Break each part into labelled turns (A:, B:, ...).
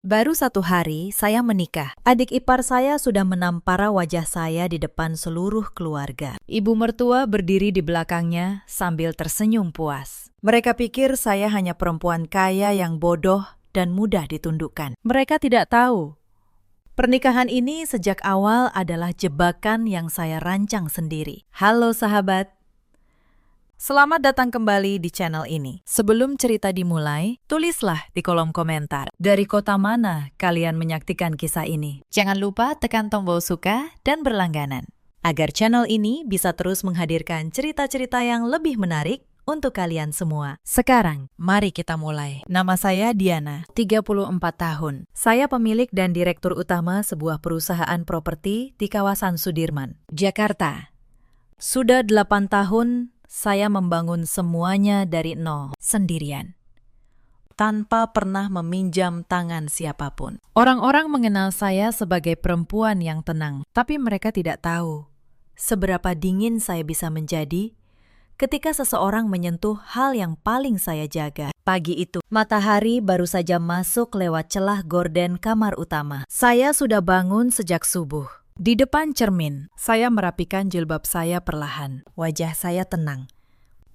A: Baru 1 hari saya menikah. Adik ipar saya sudah menampara wajah saya di depan seluruh keluarga. Ibu mertua berdiri di belakangnya sambil tersenyum puas. Mereka pikir saya hanya perempuan kaya yang bodoh dan mudah ditundukkan. Mereka tidak tahu. Pernikahan ini sejak awal adalah jebakan yang saya rancang sendiri. Halo sahabat. Selamat datang kembali di channel ini. Sebelum cerita dimulai, tulislah di kolom komentar dari kota mana kalian menyaksikan kisah ini. Jangan lupa tekan tombol suka dan berlangganan, agar channel ini bisa terus menghadirkan cerita-cerita yang lebih menarik untuk kalian semua. Sekarang, mari kita mulai. Nama saya Diana, 34 tahun. Saya pemilik dan direktur utama sebuah perusahaan properti di kawasan Sudirman, Jakarta. Sudah 8 tahun saya membangun semuanya dari nol, sendirian, tanpa pernah meminjam tangan siapapun. Orang-orang mengenal saya sebagai perempuan yang tenang, tapi mereka tidak tahu seberapa dingin saya bisa menjadi ketika seseorang menyentuh hal yang paling saya jaga. Pagi itu, matahari baru saja masuk lewat celah gorden kamar utama. Saya sudah bangun sejak subuh. Di depan cermin, saya merapikan jilbab saya perlahan. Wajah saya tenang.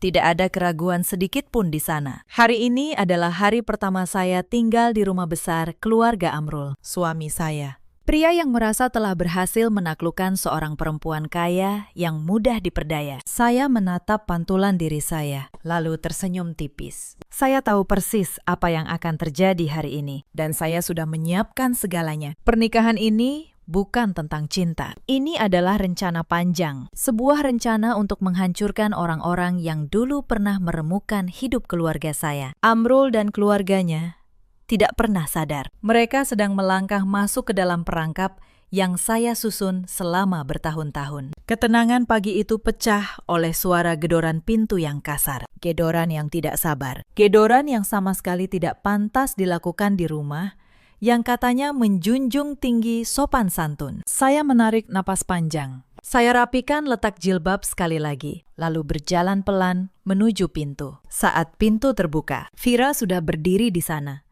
A: Tidak ada keraguan sedikit pun di sana. Hari ini adalah hari pertama saya tinggal di rumah besar keluarga Amrul, suami saya. Pria yang merasa telah berhasil menaklukkan seorang perempuan kaya yang mudah diperdaya. Saya menatap pantulan diri saya, lalu tersenyum tipis. Saya tahu persis apa yang akan terjadi hari ini, dan saya sudah menyiapkan segalanya. Pernikahan ini bukan tentang cinta. Ini adalah rencana panjang. Sebuah rencana untuk menghancurkan orang-orang yang dulu pernah meremukkan hidup keluarga saya. Amrul dan keluarganya tidak pernah sadar. Mereka sedang melangkah masuk ke dalam perangkap yang saya susun selama bertahun-tahun. Ketenangan pagi itu pecah oleh suara gedoran pintu yang kasar. Gedoran yang tidak sabar. Gedoran yang sama sekali tidak pantas dilakukan di rumah yang katanya menjunjung tinggi sopan santun. Saya menarik napas panjang. Saya rapikan letak jilbab sekali lagi, lalu berjalan pelan menuju pintu. Saat pintu terbuka, Vira sudah berdiri di sana.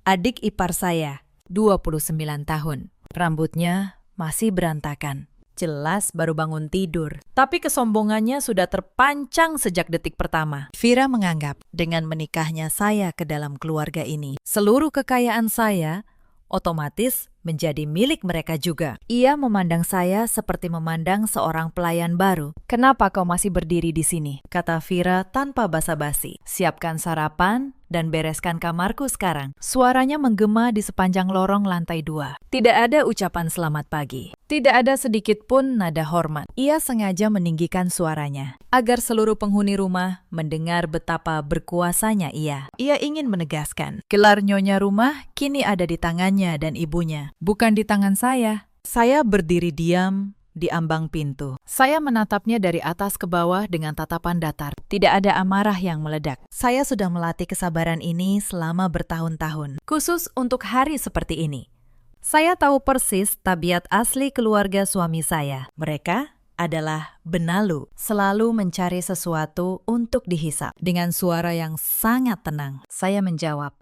A: Adik ipar saya, 29 tahun. Rambutnya masih berantakan. Jelas baru bangun tidur. Tapi kesombongannya sudah terpancang sejak detik pertama. Vira menganggap dengan menikahnya saya ke dalam keluarga ini, seluruh kekayaan saya otomatis menjadi milik mereka juga. Ia memandang saya seperti memandang seorang pelayan baru. "Kenapa kau masih berdiri di sini?" kata Vira tanpa basa-basi. "Siapkan sarapan dan bereskan kamarku sekarang." Suaranya menggema di sepanjang lorong lantai 2. Tidak ada ucapan selamat pagi. Tidak ada sedikit pun nada hormat. Ia sengaja meninggikan suaranya agar seluruh penghuni rumah mendengar betapa berkuasanya ia. Ia ingin menegaskan, gelar nyonya rumah kini ada di tangannya dan ibunya, bukan di tangan saya. Saya berdiri diam di ambang pintu. Saya menatapnya dari atas ke bawah dengan tatapan datar. Tidak ada amarah yang meledak. Saya sudah melatih kesabaran ini selama bertahun-tahun, khusus untuk hari seperti ini. Saya tahu persis tabiat asli keluarga suami saya. Mereka adalah benalu, selalu mencari sesuatu untuk dihisap. Dengan suara yang sangat tenang, saya menjawab,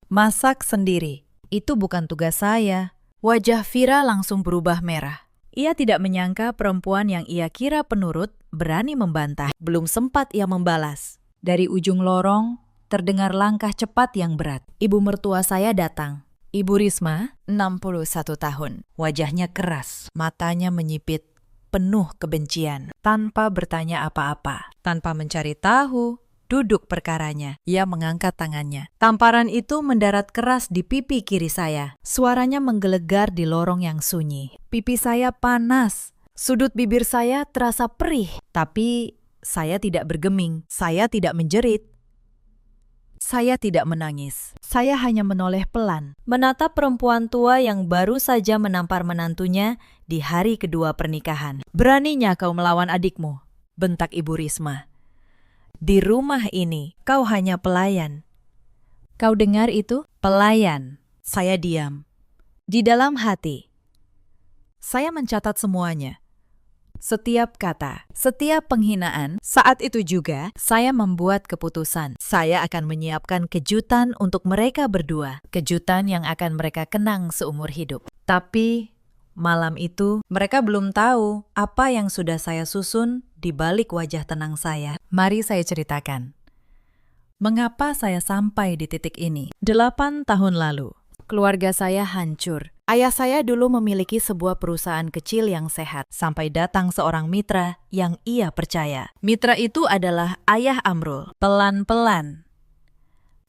A: "Masak sendiri, itu bukan tugas saya." Wajah Vira langsung berubah merah. Ia tidak menyangka perempuan yang ia kira penurut berani membantah. Belum sempat ia membalas. Dari ujung lorong, terdengar langkah cepat yang berat. Ibu mertua saya datang. Ibu Risma, 61 tahun. Wajahnya keras, matanya menyipit, penuh kebencian. Tanpa bertanya apa-apa, tanpa mencari tahu duduk perkaranya, ia mengangkat tangannya. Tamparan itu mendarat keras di pipi kiri saya. Suaranya menggelegar di lorong yang sunyi. Pipi saya panas, sudut bibir saya terasa perih. Tapi saya tidak bergeming, saya tidak menjerit. Saya tidak menangis. Saya hanya menoleh pelan, menatap perempuan tua yang baru saja menampar menantunya di hari kedua pernikahan. "Beraninya kau melawan adikmu," bentak Ibu Risma. "Di rumah ini, kau hanya pelayan." "Kau dengar itu? Pelayan." Saya diam. Di dalam hati, saya mencatat semuanya. setiap kata, setiap penghinaan. Saat itu juga, saya membuat keputusan. Saya akan menyiapkan kejutan untuk mereka berdua. Kejutan yang akan mereka kenang seumur hidup. Tapi malam itu, mereka belum tahu apa yang sudah saya susun di balik wajah tenang saya. Mari saya ceritakan. Mengapa saya sampai di titik ini? 8 tahun lalu, keluarga saya hancur. Ayah saya dulu memiliki sebuah perusahaan kecil yang sehat, sampai datang seorang mitra yang ia percaya. Mitra itu adalah ayah Amrul. Pelan-pelan,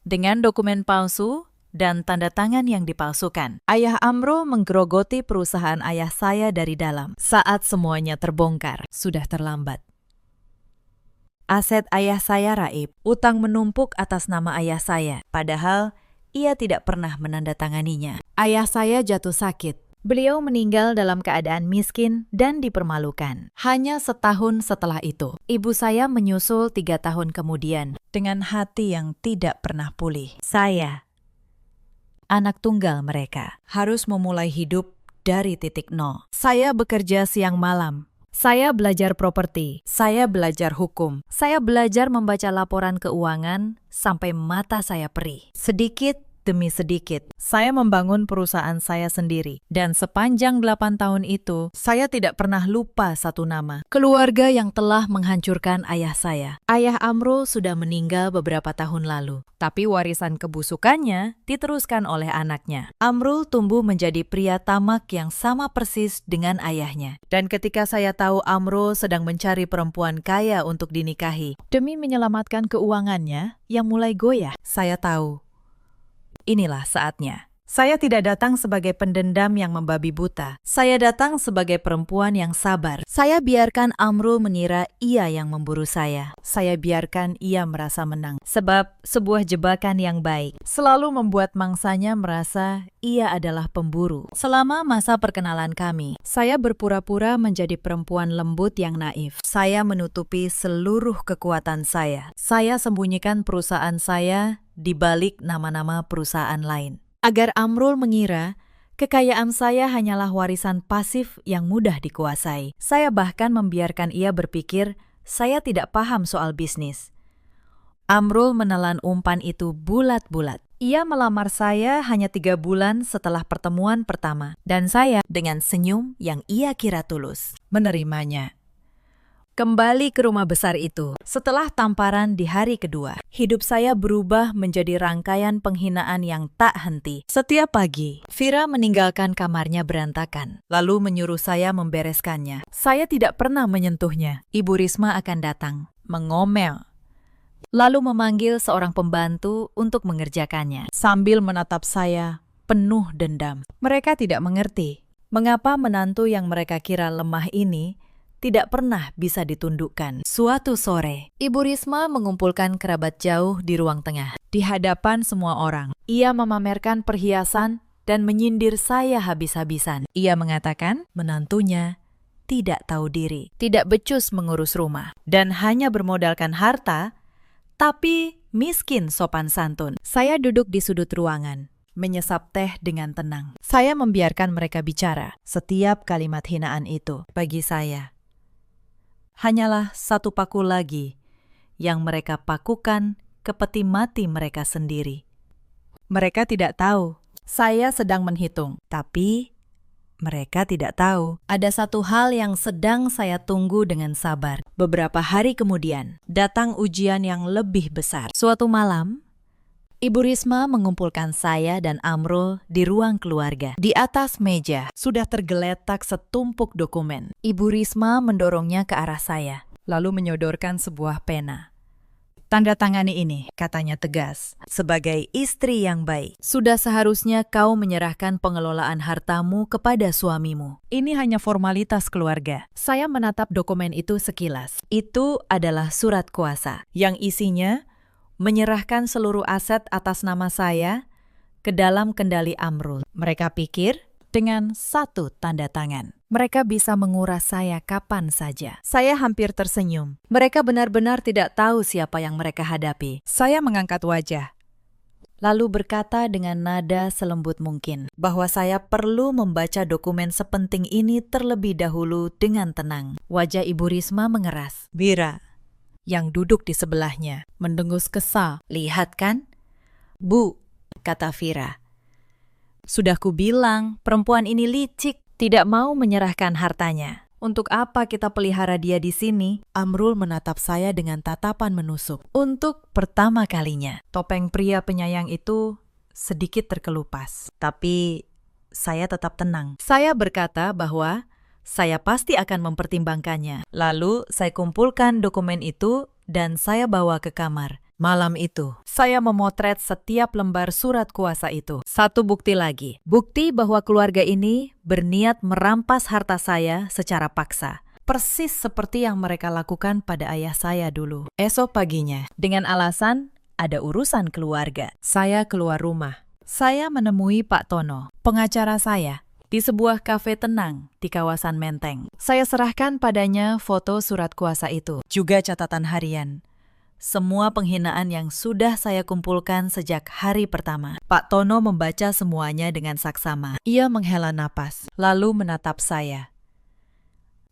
A: dengan dokumen palsu dan tanda tangan yang dipalsukan, ayah Amrul menggerogoti perusahaan ayah saya dari dalam. Saat semuanya terbongkar, sudah terlambat. Aset ayah saya raib, utang menumpuk atas nama ayah saya, padahal ia tidak pernah menandatanganinya. Ayah saya jatuh sakit. Beliau meninggal dalam keadaan miskin dan dipermalukan. Hanya setahun setelah itu, ibu saya menyusul 3 tahun kemudian dengan hati yang tidak pernah pulih. Saya, anak tunggal mereka, harus memulai hidup dari titik nol. Saya bekerja siang malam. Saya belajar properti, saya belajar hukum, saya belajar membaca laporan keuangan sampai mata saya perih. Sedikit demi sedikit, saya membangun perusahaan saya sendiri. Dan sepanjang 8 tahun itu, saya tidak pernah lupa satu nama. Keluarga yang telah menghancurkan ayah saya. Ayah Amrul sudah meninggal beberapa tahun lalu. Tapi warisan kebusukannya diteruskan oleh anaknya. Amrul tumbuh menjadi pria tamak yang sama persis dengan ayahnya. Dan ketika saya tahu Amrul sedang mencari perempuan kaya untuk dinikahi, demi menyelamatkan keuangannya yang mulai goyah, saya tahu inilah saatnya. Saya tidak datang sebagai pendendam yang membabi buta. Saya datang sebagai perempuan yang sabar. Saya biarkan Amrul mengira ia yang memburu saya. Saya biarkan ia merasa menang. Sebab sebuah jebakan yang baik selalu membuat mangsanya merasa ia adalah pemburu. Selama masa perkenalan kami, saya berpura-pura menjadi perempuan lembut yang naif. Saya menutupi seluruh kekuatan saya. Saya sembunyikan perusahaan saya di balik nama-nama perusahaan lain. Agar Amrul mengira kekayaan saya hanyalah warisan pasif yang mudah dikuasai. Saya bahkan membiarkan ia berpikir saya tidak paham soal bisnis. Amrul menelan umpan itu bulat-bulat. Ia melamar saya hanya 3 bulan setelah pertemuan pertama. Dan saya dengan senyum yang ia kira tulus menerimanya. Kembali ke rumah besar itu. Setelah tamparan di hari kedua, hidup saya berubah menjadi rangkaian penghinaan yang tak henti. Setiap pagi, Vira meninggalkan kamarnya berantakan, lalu menyuruh saya membereskannya. Saya tidak pernah menyentuhnya. Ibu Risma akan datang, mengomel, lalu memanggil seorang pembantu untuk mengerjakannya, sambil menatap saya penuh dendam. Mereka tidak mengerti mengapa menantu yang mereka kira lemah ini tidak pernah bisa ditundukkan. Suatu sore, Ibu Risma mengumpulkan kerabat jauh di ruang tengah. Di hadapan semua orang, ia memamerkan perhiasan dan menyindir saya habis-habisan. Ia mengatakan menantunya tidak tahu diri, tidak becus mengurus rumah, dan hanya bermodalkan harta, tapi miskin sopan santun. Saya duduk di sudut ruangan, menyesap teh dengan tenang. Saya membiarkan mereka bicara. Setiap kalimat hinaan itu, bagi saya, hanyalah satu paku lagi yang mereka pakukan ke peti mati mereka sendiri. Mereka tidak tahu saya sedang menghitung, tapi mereka tidak tahu ada satu hal yang sedang saya tunggu dengan sabar. Beberapa hari kemudian, datang ujian yang lebih besar. Suatu malam, Ibu Risma mengumpulkan saya dan Amrul di ruang keluarga. Di atas meja sudah tergeletak setumpuk dokumen. Ibu Risma mendorongnya ke arah saya, lalu menyodorkan sebuah pena. Tanda tangani ini, katanya tegas. Sebagai istri yang baik, sudah seharusnya kau menyerahkan pengelolaan hartamu kepada suamimu. Ini hanya formalitas keluarga. Saya menatap dokumen itu sekilas. Itu adalah surat kuasa yang isinya menyerahkan seluruh aset atas nama saya ke dalam kendali Amrul. Mereka pikir dengan satu tanda tangan, mereka bisa menguras saya kapan saja. Saya hampir tersenyum. Mereka benar-benar tidak tahu siapa yang mereka hadapi. Saya mengangkat wajah. lalu berkata dengan nada selembut mungkin bahwa saya perlu membaca dokumen sepenting ini terlebih dahulu dengan tenang. Wajah Ibu Risma mengeras. Vira, yang duduk di sebelahnya, mendengus kesal. Lihat kan? Bu, kata Vira. Sudah kubilang, perempuan ini licik, tidak mau menyerahkan hartanya. Untuk apa kita pelihara dia di sini? Amrul menatap saya dengan tatapan menusuk. Untuk pertama kalinya, topeng pria penyayang itu sedikit terkelupas. Tapi saya tetap tenang. Saya berkata bahwa saya pasti akan mempertimbangkannya. Lalu saya kumpulkan dokumen itu dan saya bawa ke kamar. Malam itu, saya memotret setiap lembar surat kuasa itu. Satu bukti lagi. Bukti bahwa keluarga ini berniat merampas harta saya secara paksa. Persis seperti yang mereka lakukan pada ayah saya dulu. Esok paginya, dengan alasan ada urusan keluarga, saya keluar rumah. Saya menemui Pak Tono, pengacara saya, di sebuah kafe tenang di kawasan Menteng. Saya serahkan padanya foto surat kuasa itu, juga catatan harian. Semua penghinaan yang sudah saya kumpulkan sejak hari pertama. Pak Tono membaca semuanya dengan saksama. Ia menghela napas, lalu menatap saya.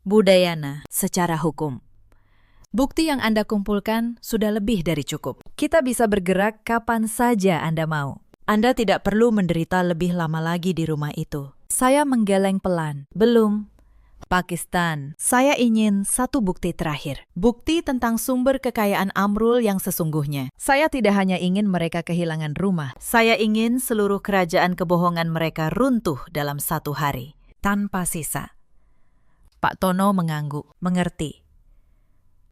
A: Bu Dayana, secara hukum, bukti yang Anda kumpulkan sudah lebih dari cukup. Kita bisa bergerak kapan saja Anda mau. Anda tidak perlu menderita lebih lama lagi di rumah itu. Saya menggeleng pelan. Belum. Pakistan, saya ingin satu bukti terakhir. Bukti tentang sumber kekayaan Amrul yang sesungguhnya. Saya tidak hanya ingin mereka kehilangan rumah. Saya ingin seluruh kerajaan kebohongan mereka runtuh dalam satu hari, tanpa sisa. Pak Tono mengangguk, mengerti.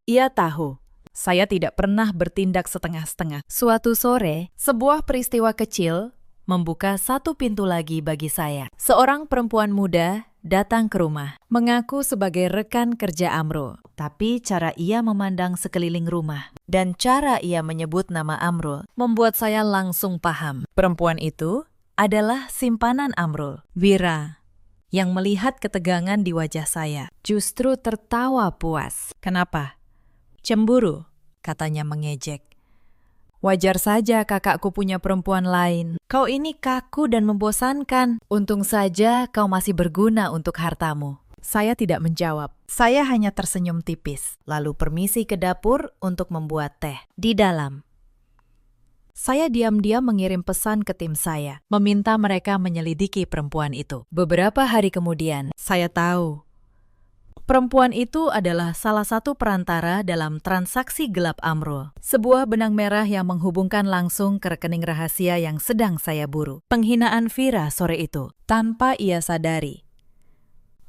A: Ia tahu, saya tidak pernah bertindak setengah-setengah. Suatu sore, sebuah peristiwa kecil membuka satu pintu lagi bagi saya. Seorang perempuan muda datang ke rumah, mengaku sebagai rekan kerja Amrul. Tapi cara ia memandang sekeliling rumah dan cara ia menyebut nama Amrul membuat saya langsung paham. Perempuan itu adalah simpanan Amrul. Vira, yang melihat ketegangan di wajah saya, justru tertawa puas. Kenapa? Cemburu, katanya mengejek. Wajar saja kakakku punya perempuan lain. Kau ini kaku dan membosankan. Untung saja kau masih berguna untuk hartamu. Saya tidak menjawab. Saya hanya tersenyum tipis. Lalu permisi ke dapur untuk membuat teh. Di dalam, saya diam-diam mengirim pesan ke tim saya, meminta mereka menyelidiki perempuan itu. Beberapa hari kemudian, saya tahu perempuan itu adalah salah satu perantara dalam transaksi gelap Amrul. Sebuah benang merah yang menghubungkan langsung ke rekening rahasia yang sedang saya buru. Penghinaan Vira sore itu, tanpa ia sadari,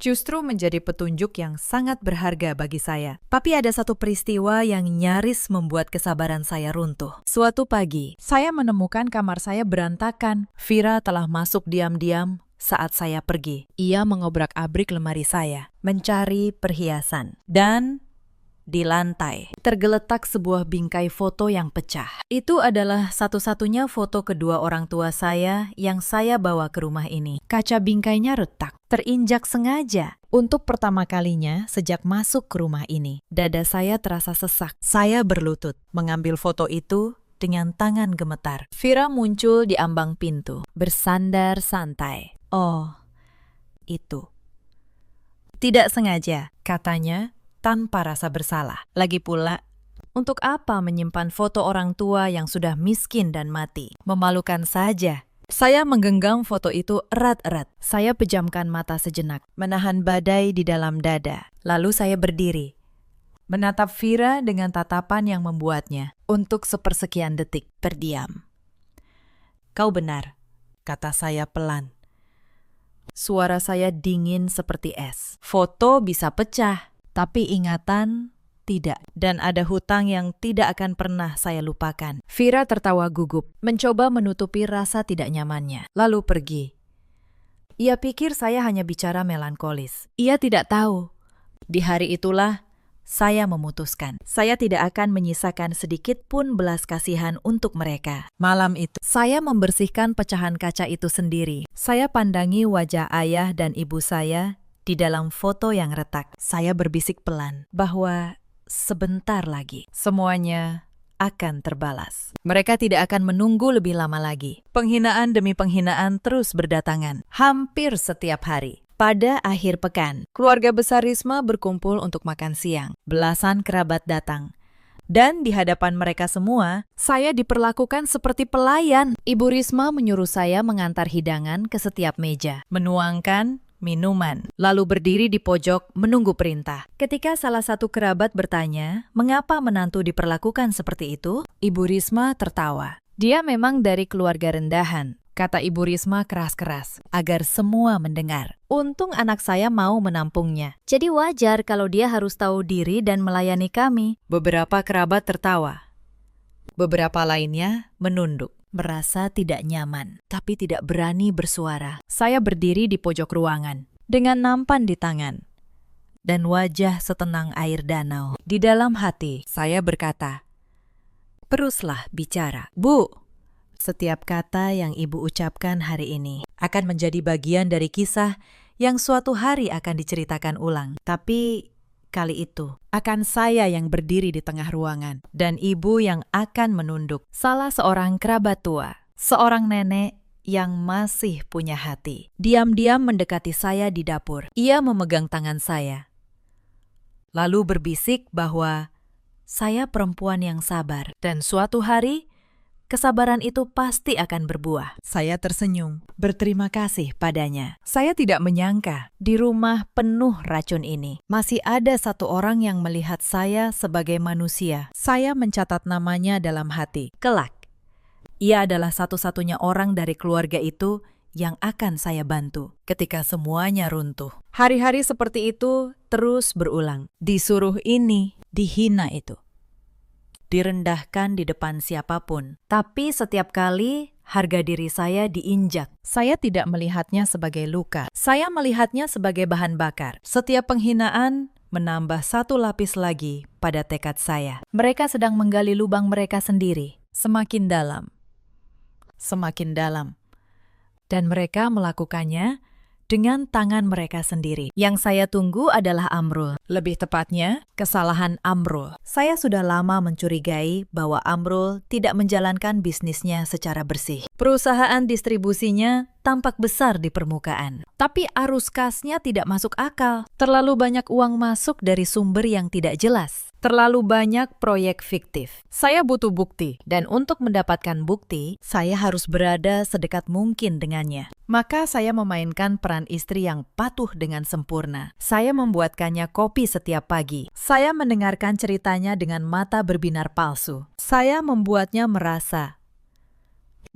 A: justru menjadi petunjuk yang sangat berharga bagi saya. Tapi ada satu peristiwa yang nyaris membuat kesabaran saya runtuh. Suatu pagi, saya menemukan kamar saya berantakan. Vira telah masuk diam-diam saat saya pergi. Ia mengobrak-abrik lemari saya, mencari perhiasan. Dan di lantai tergeletak sebuah bingkai foto yang pecah. Itu adalah satu-satunya foto kedua orang tua saya yang saya bawa ke rumah ini. Kaca bingkainya retak, terinjak sengaja. Untuk pertama kalinya sejak masuk ke rumah ini, dada saya terasa sesak. Saya berlutut, mengambil foto itu dengan tangan gemetar. Vira muncul di ambang pintu, bersandar santai. Oh, itu. Tidak sengaja, katanya tanpa rasa bersalah. Lagi pula, untuk apa menyimpan foto orang tua yang sudah miskin dan mati? Memalukan saja. Saya menggenggam foto itu erat-erat. Saya pejamkan mata sejenak, menahan badai di dalam dada. Lalu saya berdiri, menatap Vira dengan tatapan yang membuatnya untuk sepersekian detik terdiam. Kau benar, kata saya pelan. Suara saya dingin seperti es. Foto bisa pecah, tapi ingatan tidak. Dan ada hutang yang tidak akan pernah saya lupakan. Vira tertawa gugup, mencoba menutupi rasa tidak nyamannya, lalu pergi. Ia pikir saya hanya bicara melankolis. Ia tidak tahu. Di hari itulah saya memutuskan. Saya tidak akan menyisakan sedikit pun belas kasihan untuk mereka. Malam itu, saya membersihkan pecahan kaca itu sendiri. Saya pandangi wajah ayah dan ibu saya di dalam foto yang retak. Saya berbisik pelan bahwa sebentar lagi semuanya akan terbalas. Mereka tidak akan menunggu lebih lama lagi. Penghinaan demi penghinaan terus berdatangan, hampir setiap hari. Pada akhir pekan, keluarga besar Risma berkumpul untuk makan siang. Belasan kerabat datang. Dan di hadapan mereka semua, saya diperlakukan seperti pelayan. Ibu Risma menyuruh saya mengantar hidangan ke setiap meja, menuangkan minuman, lalu berdiri di pojok menunggu perintah. Ketika salah satu kerabat bertanya, mengapa menantu diperlakukan seperti itu? Ibu Risma tertawa. Dia memang dari keluarga rendahan, kata Ibu Risma keras-keras, agar semua mendengar. Untung anak saya mau menampungnya. Jadi wajar kalau dia harus tahu diri dan melayani kami. Beberapa kerabat tertawa. Beberapa lainnya menunduk. Merasa tidak nyaman, tapi tidak berani bersuara. Saya berdiri di pojok ruangan, dengan nampan di tangan, dan wajah setenang air danau. Di dalam hati, saya berkata, teruslah bicara. Bu, setiap kata yang ibu ucapkan hari ini akan menjadi bagian dari kisah yang suatu hari akan diceritakan ulang. Tapi kali itu akan saya yang berdiri di tengah ruangan dan ibu yang akan menunduk. Salah seorang kerabat tua, seorang nenek yang masih punya hati, diam-diam mendekati saya di dapur. Ia memegang tangan saya, lalu berbisik bahwa saya perempuan yang sabar dan suatu hari kesabaran itu pasti akan berbuah. Saya tersenyum, berterima kasih padanya. Saya tidak menyangka di rumah penuh racun ini masih ada satu orang yang melihat saya sebagai manusia. Saya mencatat namanya dalam hati. Kelak, ia adalah satu-satunya orang dari keluarga itu yang akan saya bantu ketika semuanya runtuh. Hari-hari seperti itu terus berulang. Disuruh ini, dihina itu, direndahkan di depan siapapun. Tapi setiap kali harga diri saya diinjak, saya tidak melihatnya sebagai luka. Saya melihatnya sebagai bahan bakar. Setiap penghinaan menambah satu lapis lagi pada tekad saya. Mereka sedang menggali lubang mereka sendiri, semakin dalam, semakin dalam. Dan mereka melakukannya dengan tangan mereka sendiri. Yang saya tunggu adalah Amrul. Lebih tepatnya, kesalahan Amrul. Saya sudah lama mencurigai bahwa Amrul tidak menjalankan bisnisnya secara bersih. Perusahaan distribusinya tampak besar di permukaan, tapi arus kasnya tidak masuk akal. Terlalu banyak uang masuk dari sumber yang tidak jelas. Terlalu banyak proyek fiktif. Saya butuh bukti, dan untuk mendapatkan bukti, saya harus berada sedekat mungkin dengannya. Maka saya memainkan peran istri yang patuh dengan sempurna. Saya membuatkannya kopi setiap pagi. Saya mendengarkan ceritanya dengan mata berbinar palsu. Saya membuatnya merasa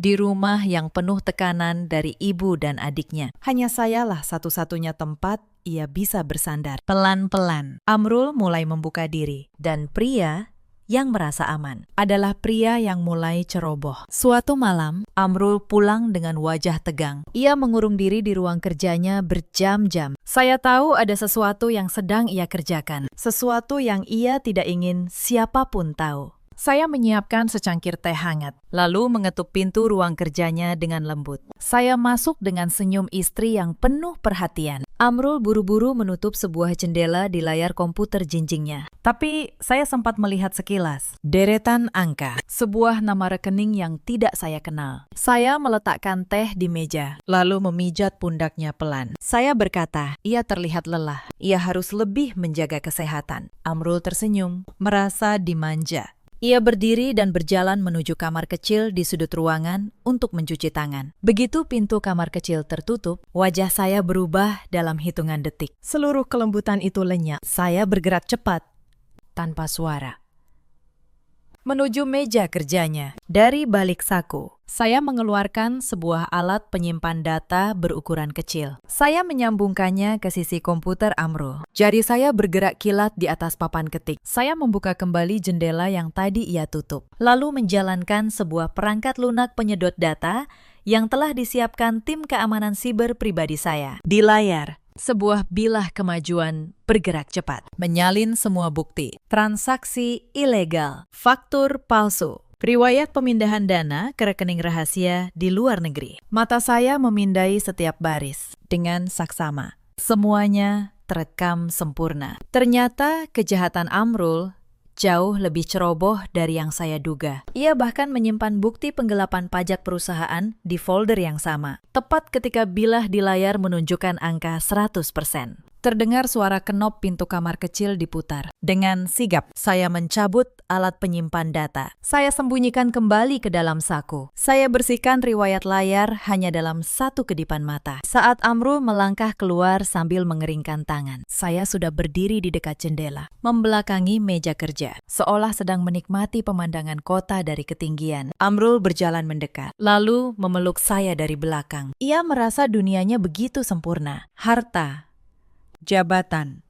A: di rumah yang penuh tekanan dari ibu dan adiknya, hanya sayalah satu-satunya tempat ia bisa bersandar. Pelan-pelan, Amrul mulai membuka diri, dan pria yang merasa aman adalah pria yang mulai ceroboh. Suatu malam, Amrul pulang dengan wajah tegang. Ia mengurung diri di ruang kerjanya berjam-jam. Saya tahu ada sesuatu yang sedang ia kerjakan, sesuatu yang ia tidak ingin siapapun tahu. Saya menyiapkan secangkir teh hangat, lalu mengetuk pintu ruang kerjanya dengan lembut. Saya masuk dengan senyum istri yang penuh perhatian. Amrul buru-buru menutup sebuah jendela di layar komputer jinjingnya. Tapi saya sempat melihat sekilas deretan angka, sebuah nama rekening yang tidak saya kenal. Saya meletakkan teh di meja, lalu memijat pundaknya pelan. Saya berkata, ia terlihat lelah. Ia harus lebih menjaga kesehatan. Amrul tersenyum, merasa dimanja. Ia berdiri dan berjalan menuju kamar kecil di sudut ruangan untuk mencuci tangan. Begitu pintu kamar kecil tertutup, wajah saya berubah dalam hitungan detik. Seluruh kelembutan itu lenyap. Saya bergerak cepat, tanpa suara, menuju meja kerjanya. Dari balik saku, saya mengeluarkan sebuah alat penyimpan data berukuran kecil. Saya menyambungkannya ke sisi komputer Amrul. Jari saya bergerak kilat di atas papan ketik. Saya membuka kembali jendela yang tadi ia tutup, lalu menjalankan sebuah perangkat lunak penyedot data yang telah disiapkan tim keamanan siber pribadi saya. Di layar, sebuah bilah kemajuan bergerak cepat, menyalin semua bukti, transaksi ilegal, faktur palsu, riwayat pemindahan dana ke rekening rahasia di luar negeri. Mata saya memindai setiap baris dengan saksama. Semuanya terekam sempurna. Ternyata kejahatan Amrul jauh lebih ceroboh dari yang saya duga. Ia bahkan menyimpan bukti penggelapan pajak perusahaan di folder yang sama, tepat ketika bilah di layar menunjukkan angka 100%. Terdengar suara kenop pintu kamar kecil diputar. Dengan sigap, saya mencabut alat penyimpan data. Saya sembunyikan kembali ke dalam saku. Saya bersihkan riwayat layar hanya dalam satu kedipan mata. Saat Amrul melangkah keluar sambil mengeringkan tangan, saya sudah berdiri di dekat jendela, membelakangi meja kerja, seolah sedang menikmati pemandangan kota dari ketinggian. Amrul berjalan mendekat, lalu memeluk saya dari belakang. Ia merasa dunianya begitu sempurna. Harta, jabatan,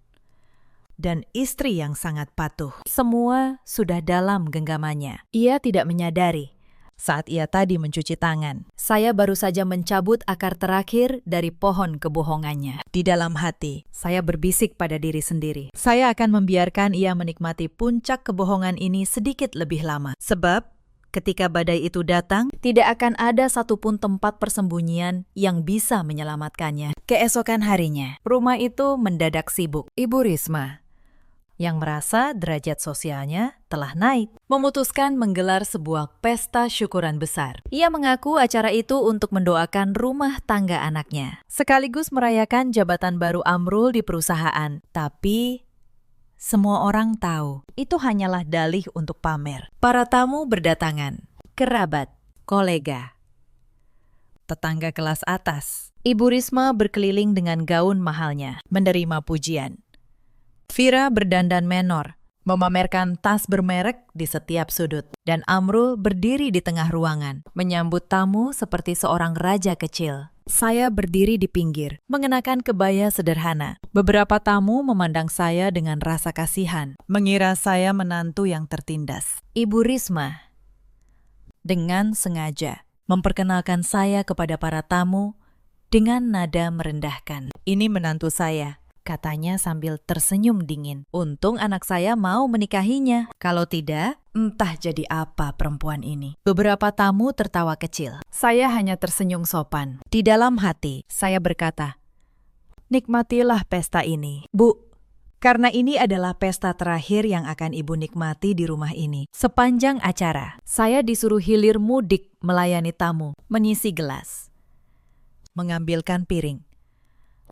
A: dan istri yang sangat patuh. Semua sudah dalam genggamannya. Ia tidak menyadari saat ia tadi mencuci tangan. Saya baru saja mencabut akar terakhir dari pohon kebohongannya. Di dalam hati, saya berbisik pada diri sendiri. Saya akan membiarkan ia menikmati puncak kebohongan ini sedikit lebih lama. Sebab ketika badai itu datang, tidak akan ada satupun tempat persembunyian yang bisa menyelamatkannya. Keesokan harinya, rumah itu mendadak sibuk. Ibu Risma, yang merasa derajat sosialnya telah naik, memutuskan menggelar sebuah pesta syukuran besar. Ia mengaku acara itu untuk mendoakan rumah tangga anaknya, sekaligus merayakan jabatan baru Amrul di perusahaan. Tapi semua orang tahu, itu hanyalah dalih untuk pamer. Para tamu berdatangan, kerabat, kolega, tetangga kelas atas. Ibu Risma berkeliling dengan gaun mahalnya, menerima pujian. Vira berdandan menor, memamerkan tas bermerek di setiap sudut. Dan Amrul berdiri di tengah ruangan, menyambut tamu seperti seorang raja kecil. Saya berdiri di pinggir, mengenakan kebaya sederhana. Beberapa tamu memandang saya dengan rasa kasihan, mengira saya menantu yang tertindas. Ibu Risma dengan sengaja memperkenalkan saya kepada para tamu dengan nada merendahkan. "Ini menantu saya," katanya sambil tersenyum dingin. "Untung anak saya mau menikahinya. Kalau tidak, entah jadi apa perempuan ini." Beberapa tamu tertawa kecil. Saya hanya tersenyum sopan. Di dalam hati, saya berkata, "Nikmatilah pesta ini, Bu. Karena ini adalah pesta terakhir yang akan Ibu nikmati di rumah ini." Sepanjang acara, saya disuruh hilir mudik melayani tamu, mengisi gelas, mengambilkan piring,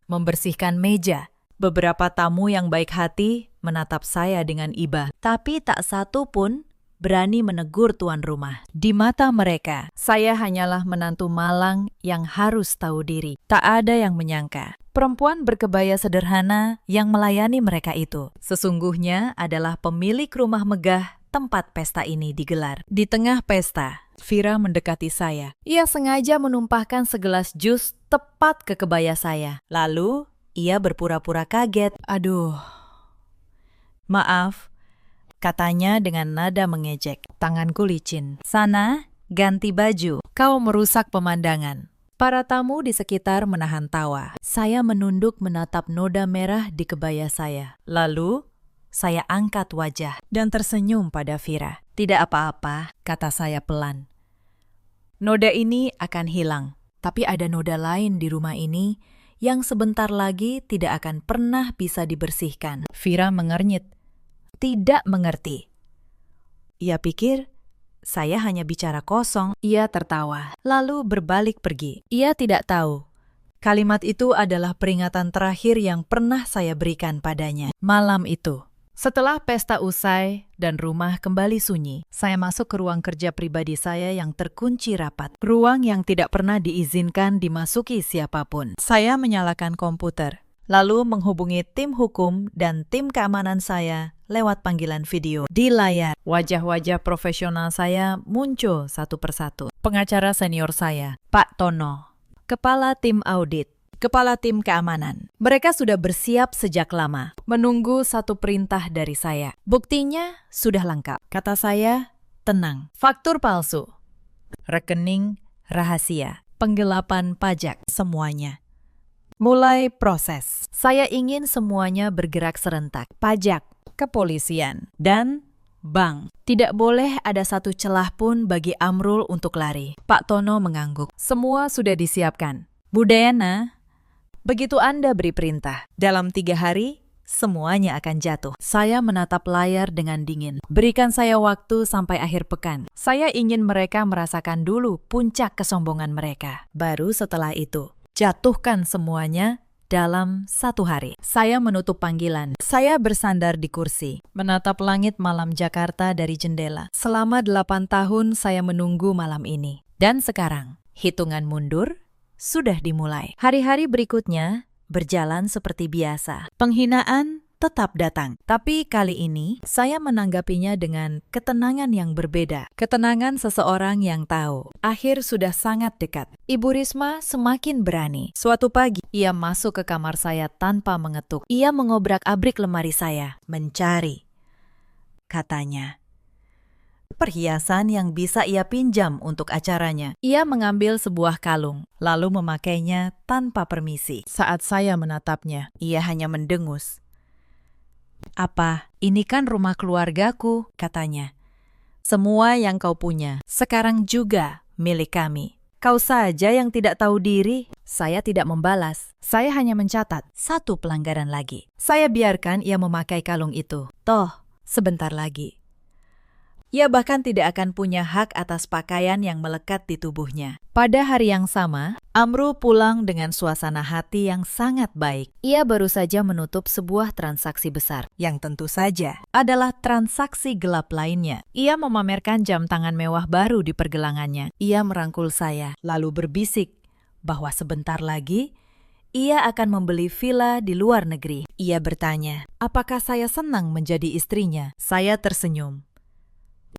A: membersihkan meja. Beberapa tamu yang baik hati menatap saya dengan iba, tapi tak satu pun berani menegur tuan rumah. Di mata mereka, saya hanyalah menantu malang yang harus tahu diri. Tak ada yang menyangka perempuan berkebaya sederhana yang melayani mereka itu sesungguhnya adalah pemilik rumah megah tempat pesta ini digelar. Di tengah pesta, Vira mendekati saya. Ia sengaja menumpahkan segelas jus tepat ke kebaya saya. Lalu ia berpura-pura kaget. "Aduh, maaf," katanya dengan nada mengejek. Tanganku licin. "Sana, ganti baju. Kau merusak pemandangan." Para tamu di sekitar menahan tawa. Saya menunduk menatap noda merah di kebaya saya. Lalu, saya angkat wajah dan tersenyum pada Vira. "Tidak apa-apa," kata saya pelan. "Noda ini akan hilang, tapi ada noda lain di rumah ini yang sebentar lagi tidak akan pernah bisa dibersihkan." Vira mengernyit, tidak mengerti. Ia pikir saya hanya bicara kosong. Ia tertawa, lalu berbalik pergi. Ia tidak tahu kalimat itu adalah peringatan terakhir yang pernah saya berikan padanya. Malam itu, setelah pesta usai dan rumah kembali sunyi, saya masuk ke ruang kerja pribadi saya yang terkunci rapat. Ruang yang tidak pernah diizinkan dimasuki siapapun. Saya menyalakan komputer, lalu menghubungi tim hukum dan tim keamanan saya lewat panggilan video. Di layar, wajah-wajah profesional saya muncul satu persatu. Pengacara senior saya, Pak Tono, kepala tim audit, kepala tim keamanan. Mereka sudah bersiap sejak lama, menunggu satu perintah dari saya. "Buktinya sudah lengkap," kata saya, tenang. "Faktur palsu, rekening rahasia, penggelapan pajak, semuanya." Mulai proses. Saya ingin semuanya bergerak serentak. Pajak, kepolisian, dan bank. Tidak boleh ada satu celah pun bagi Amrul untuk lari. Pak Tono mengangguk. "Semua sudah disiapkan. Bu Dayana, begitu Anda beri perintah, dalam 3 hari, semuanya akan jatuh. Saya menatap layar dengan dingin. Berikan saya waktu sampai akhir pekan. Saya ingin mereka merasakan dulu puncak kesombongan mereka. Baru setelah itu, jatuhkan semuanya dalam 1 hari. Saya menutup panggilan. Saya bersandar di kursi, menatap langit malam Jakarta dari jendela. Selama 8 tahun saya menunggu malam ini. Dan sekarang, hitungan mundur sudah dimulai. Hari-hari berikutnya berjalan seperti biasa. Penghinaan tetap datang. Tapi kali ini, saya menanggapinya dengan ketenangan yang berbeda. Ketenangan seseorang yang tahu. Akhir sudah sangat dekat. Ibu Risma semakin berani. Suatu pagi, ia masuk ke kamar saya tanpa mengetuk. Ia mengobrak-abrik lemari saya. Mencari, katanya, perhiasan yang bisa ia pinjam untuk acaranya. Ia mengambil sebuah kalung, lalu memakainya tanpa permisi. Saat saya menatapnya, ia hanya mendengus. "Apa, ini kan rumah keluargaku," katanya. "Semua yang kau punya, sekarang juga milik kami. Kau saja yang tidak tahu diri." Saya tidak membalas. Saya hanya mencatat 1 pelanggaran lagi. Saya biarkan ia memakai kalung itu. Toh, sebentar lagi ia bahkan tidak akan punya hak atas pakaian yang melekat di tubuhnya. Pada hari yang sama, Amrul pulang dengan suasana hati yang sangat baik. Ia baru saja menutup sebuah transaksi besar, yang tentu saja adalah transaksi gelap lainnya. Ia memamerkan jam tangan mewah baru di pergelangannya. Ia merangkul saya, lalu berbisik bahwa sebentar lagi ia akan membeli villa di luar negeri. Ia bertanya, apakah saya senang menjadi istrinya? Saya tersenyum,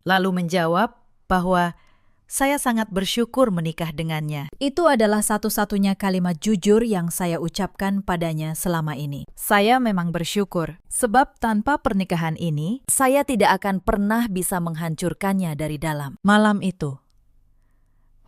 A: lalu menjawab bahwa saya sangat bersyukur menikah dengannya. Itu adalah satu-satunya kalimat jujur yang saya ucapkan padanya selama ini. Saya memang bersyukur, sebab tanpa pernikahan ini, saya tidak akan pernah bisa menghancurkannya dari dalam. Malam itu,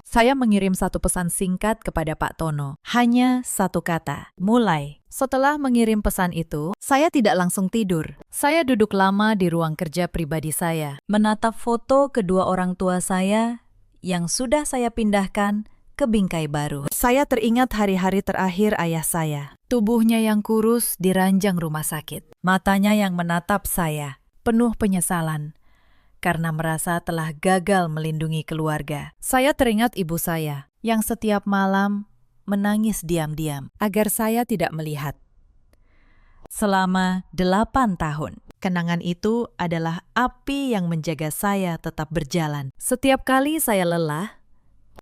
A: saya mengirim 1 pesan singkat kepada Pak Tono. Hanya 1 kata, mulai. Setelah mengirim pesan itu, saya tidak langsung tidur. Saya duduk lama di ruang kerja pribadi saya, menatap foto kedua orang tua saya yang sudah saya pindahkan ke bingkai baru. Saya teringat hari-hari terakhir ayah saya. Tubuhnya yang kurus di ranjang rumah sakit. Matanya yang menatap saya, penuh penyesalan karena merasa telah gagal melindungi keluarga. Saya teringat ibu saya yang setiap malam menangis diam-diam agar saya tidak melihat. Selama 8 tahun, kenangan itu adalah api yang menjaga saya tetap berjalan. Setiap kali saya lelah,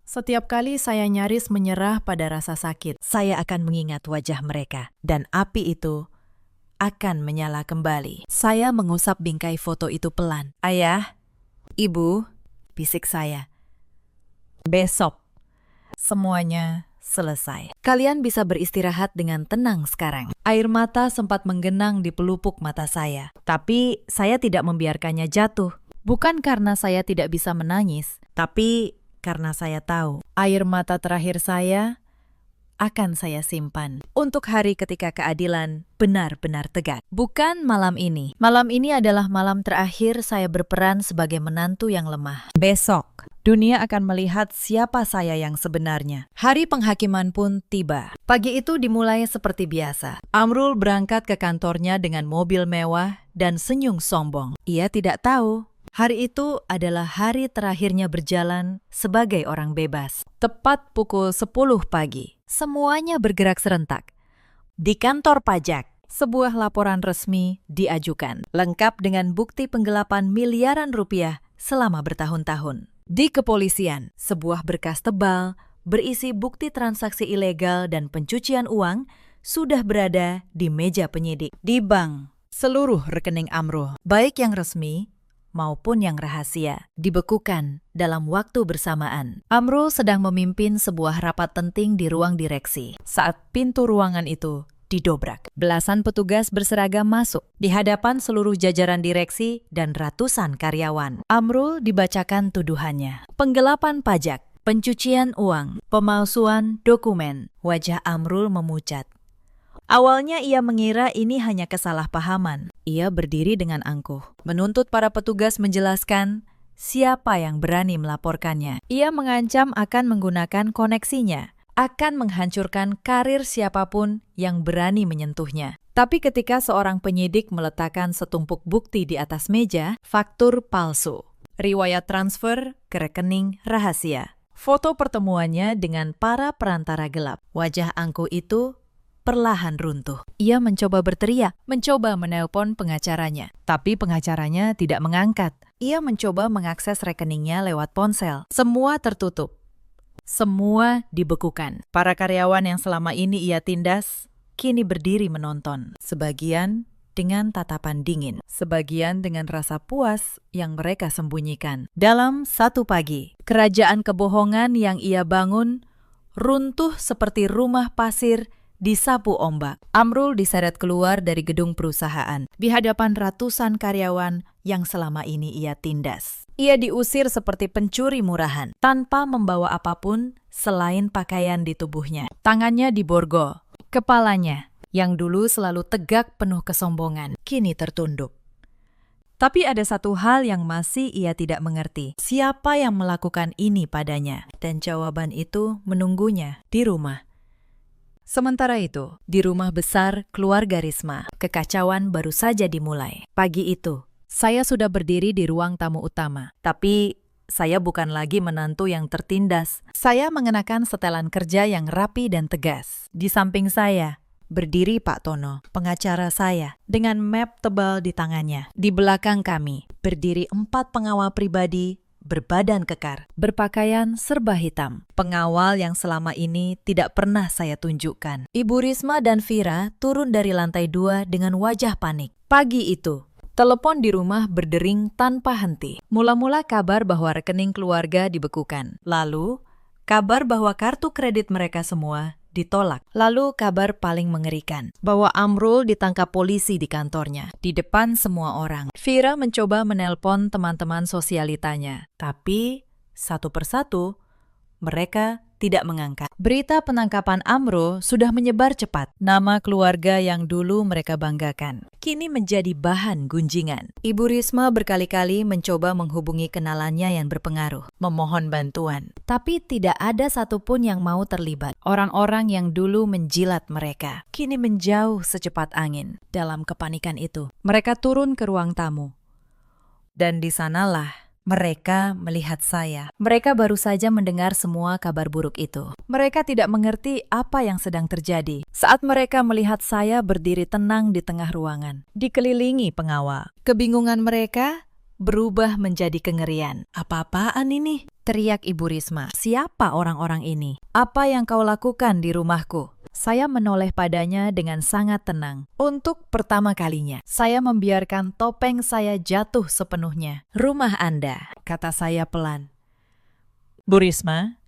A: setiap kali saya nyaris menyerah pada rasa sakit, saya akan mengingat wajah mereka, dan api itu akan menyala kembali. Saya mengusap bingkai foto itu pelan. "Ayah, Ibu," bisik saya, "besok semuanya selesai. Kalian bisa beristirahat dengan tenang sekarang." Air mata sempat menggenang di pelupuk mata saya, tapi saya tidak membiarkannya jatuh. Bukan karena saya tidak bisa menangis, tapi karena saya tahu air mata terakhir saya akan saya simpan untuk hari ketika keadilan benar-benar tegak. Bukan malam ini. Malam ini adalah malam terakhir saya berperan sebagai menantu yang lemah. Besok, dunia akan melihat siapa saya yang sebenarnya. Hari penghakiman pun tiba. Pagi itu dimulai seperti biasa. Amrul berangkat ke kantornya dengan mobil mewah dan senyum sombong. Ia tidak tahu hari itu adalah hari terakhirnya berjalan sebagai orang bebas. Tepat pukul 10 pagi. Semuanya bergerak serentak. Di kantor pajak, sebuah laporan resmi diajukan, lengkap dengan bukti penggelapan miliaran rupiah selama bertahun-tahun. Di kepolisian, sebuah berkas tebal berisi bukti transaksi ilegal dan pencucian uang sudah berada di meja penyidik. Di bank, seluruh rekening Amrul, baik yang resmi maupun yang rahasia, dibekukan dalam waktu bersamaan. Amrul sedang memimpin sebuah rapat penting di ruang direksi saat pintu ruangan itu didobrak. Belasan petugas berseragam masuk di hadapan seluruh jajaran direksi dan ratusan karyawan. Amrul dibacakan tuduhannya: penggelapan pajak, pencucian uang, pemalsuan dokumen. Wajah Amrul memucat. Awalnya ia mengira ini hanya kesalahpahaman. Ia berdiri dengan angkuh, menuntut para petugas menjelaskan siapa yang berani melaporkannya. Ia mengancam akan menggunakan koneksinya akan menghancurkan karir siapapun yang berani menyentuhnya. Tapi ketika seorang penyidik meletakkan setumpuk bukti di atas meja, faktur palsu, riwayat transfer ke rekening rahasia, foto pertemuannya dengan para perantara gelap, wajah Angku itu perlahan runtuh. Ia mencoba berteriak, mencoba menelpon pengacaranya, tapi pengacaranya tidak mengangkat. Ia mencoba mengakses rekeningnya lewat ponsel. Semua tertutup. Semua dibekukan. Para karyawan yang selama ini ia tindas, kini berdiri menonton. Sebagian dengan tatapan dingin, sebagian dengan rasa puas yang mereka sembunyikan. Dalam satu pagi, kerajaan kebohongan yang ia bangun runtuh seperti rumah pasir disapu ombak. Amrul diseret keluar dari gedung perusahaan di hadapan ratusan karyawan yang selama ini ia tindas. Ia diusir seperti pencuri murahan, tanpa membawa apapun selain pakaian di tubuhnya. Tangannya diborgol, kepalanya yang dulu selalu tegak penuh kesombongan, kini tertunduk. Tapi ada satu hal yang masih ia tidak mengerti. Siapa yang melakukan ini padanya? Dan jawaban itu menunggunya di rumah. Sementara itu, di rumah besar keluarga Risma, kekacauan baru saja dimulai. Pagi itu, saya sudah berdiri di ruang tamu utama. Tapi saya bukan lagi menantu yang tertindas. Saya mengenakan setelan kerja yang rapi dan tegas. Di samping saya, berdiri Pak Tono, pengacara saya, dengan map tebal di tangannya. Di belakang kami, berdiri 4 pengawal pribadi berbadan kekar, berpakaian serba hitam. Pengawal yang selama ini tidak pernah saya tunjukkan. Ibu Risma dan Vira turun dari lantai 2 dengan wajah panik. Pagi itu, telepon di rumah berdering tanpa henti. Mula-mula kabar bahwa rekening keluarga dibekukan. Lalu, kabar bahwa kartu kredit mereka semua ditolak. Lalu kabar paling mengerikan, bahwa Amrul ditangkap polisi di kantornya, di depan semua orang. Vira mencoba menelpon teman-teman sosialitanya, tapi satu persatu mereka tidak mengangkat. Berita penangkapan Amrul sudah menyebar cepat. Nama keluarga yang dulu mereka banggakan kini menjadi bahan gunjingan. Ibu Risma berkali-kali mencoba menghubungi kenalannya yang berpengaruh, memohon bantuan. Tapi tidak ada satupun yang mau terlibat. Orang-orang yang dulu menjilat mereka kini menjauh secepat angin. Dalam kepanikan itu, mereka turun ke ruang tamu. Dan di sanalah mereka melihat saya. Mereka baru saja mendengar semua kabar buruk itu. Mereka tidak mengerti apa yang sedang terjadi. Saat mereka melihat saya berdiri tenang di tengah ruangan, dikelilingi pengawal, kebingungan mereka berubah menjadi kengerian. Apa-apaan ini? Teriak Ibu Risma. Siapa orang-orang ini? Apa yang kau lakukan di rumahku? Saya menoleh padanya dengan sangat tenang. Untuk pertama kalinya, saya membiarkan topeng saya jatuh sepenuhnya. Rumah Anda, kata saya pelan. Bu Risma,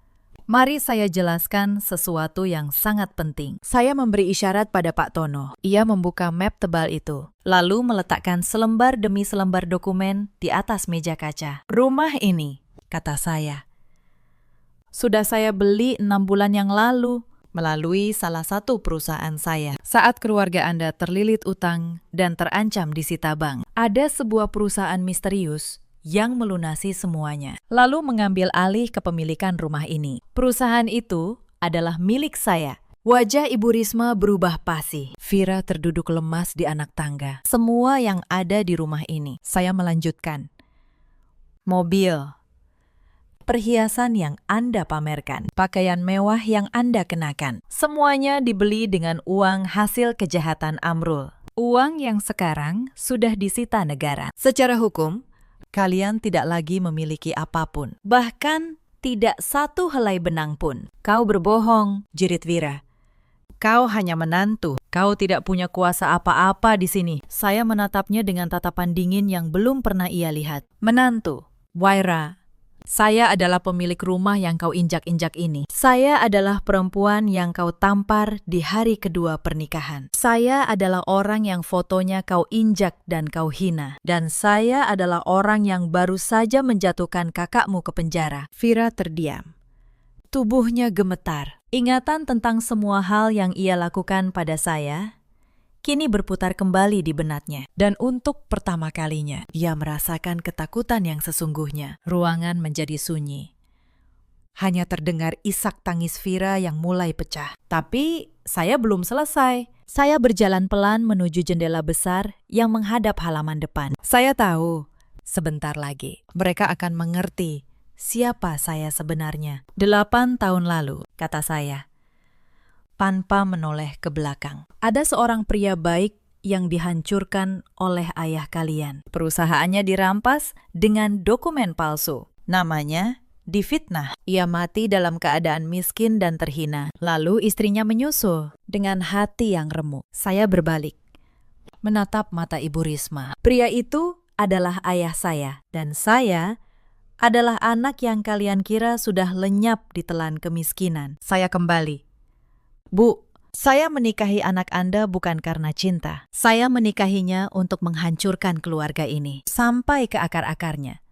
A: mari saya jelaskan sesuatu yang sangat penting. Saya memberi isyarat pada Pak Tono. Ia membuka map tebal itu, lalu meletakkan selembar demi selembar dokumen di atas meja kaca. Rumah ini, kata saya, sudah saya beli 6 bulan yang lalu melalui salah satu perusahaan saya. Saat keluarga Anda terlilit utang dan terancam disita bank, ada sebuah perusahaan misterius yang melunasi semuanya, lalu mengambil alih kepemilikan rumah ini. Perusahaan itu adalah milik saya. Wajah Ibu Risma berubah pasi. Vira terduduk lemas di anak tangga. Semua yang ada di rumah ini. Saya melanjutkan. Mobil, perhiasan yang Anda pamerkan, pakaian mewah yang Anda kenakan, semuanya dibeli dengan uang hasil kejahatan Amrul. Uang yang sekarang sudah disita negara. Secara hukum, kalian tidak lagi memiliki apapun. Bahkan tidak satu helai benang pun. Kau berbohong, jerit Vira. Kau hanya menantu. Kau tidak punya kuasa apa-apa di sini. Saya menatapnya dengan tatapan dingin yang belum pernah ia lihat. Menantu, Waira. Saya adalah pemilik rumah yang kau injak-injak ini. Saya adalah perempuan yang kau tampar di hari kedua pernikahan. Saya adalah orang yang fotonya kau injak dan kau hina. Dan saya adalah orang yang baru saja menjatuhkan kakakmu ke penjara. Vira terdiam. Tubuhnya gemetar. Ingatan tentang semua hal yang ia lakukan pada saya kini berputar kembali di benaknya. Dan untuk pertama kalinya, ia merasakan ketakutan yang sesungguhnya. Ruangan menjadi sunyi. Hanya terdengar isak tangis Vira yang mulai pecah. Tapi saya belum selesai. Saya berjalan pelan menuju jendela besar yang menghadap halaman depan. Saya tahu, sebentar lagi mereka akan mengerti siapa saya sebenarnya. 8 tahun lalu, kata saya, tanpa menoleh ke belakang. Ada seorang pria baik yang dihancurkan oleh ayah kalian. Perusahaannya dirampas dengan dokumen palsu. Namanya difitnah. Ia mati dalam keadaan miskin dan terhina. Lalu istrinya menyusul dengan hati yang remuk. Saya berbalik, menatap mata Ibu Risma. Pria itu adalah ayah saya, dan saya adalah anak yang kalian kira sudah lenyap ditelan kemiskinan. Saya kembali. Bu, saya menikahi anak Anda bukan karena cinta. Saya menikahinya untuk menghancurkan keluarga ini sampai ke akar-akarnya.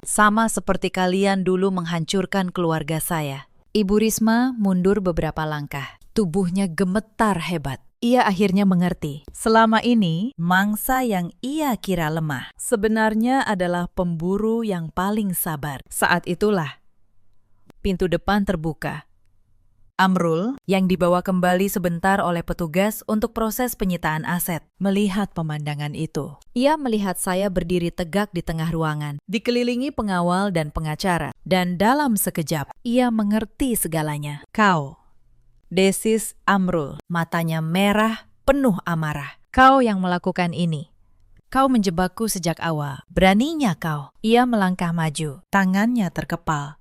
A: Sama seperti kalian dulu menghancurkan keluarga saya. Ibu Risma mundur beberapa langkah. Tubuhnya gemetar hebat. Ia akhirnya mengerti. Selama ini, mangsa yang ia kira lemah sebenarnya adalah pemburu yang paling sabar. Saat itulah pintu depan terbuka. Amrul, yang dibawa kembali sebentar oleh petugas untuk proses penyitaan aset, melihat pemandangan itu. Ia melihat saya berdiri tegak di tengah ruangan, dikelilingi pengawal dan pengacara. Dan dalam sekejap, ia mengerti segalanya. Kau, desis Amrul, matanya merah, penuh amarah. Kau yang melakukan ini. Kau menjebakku sejak awal. Beraninya kau. Ia melangkah maju, tangannya terkepal,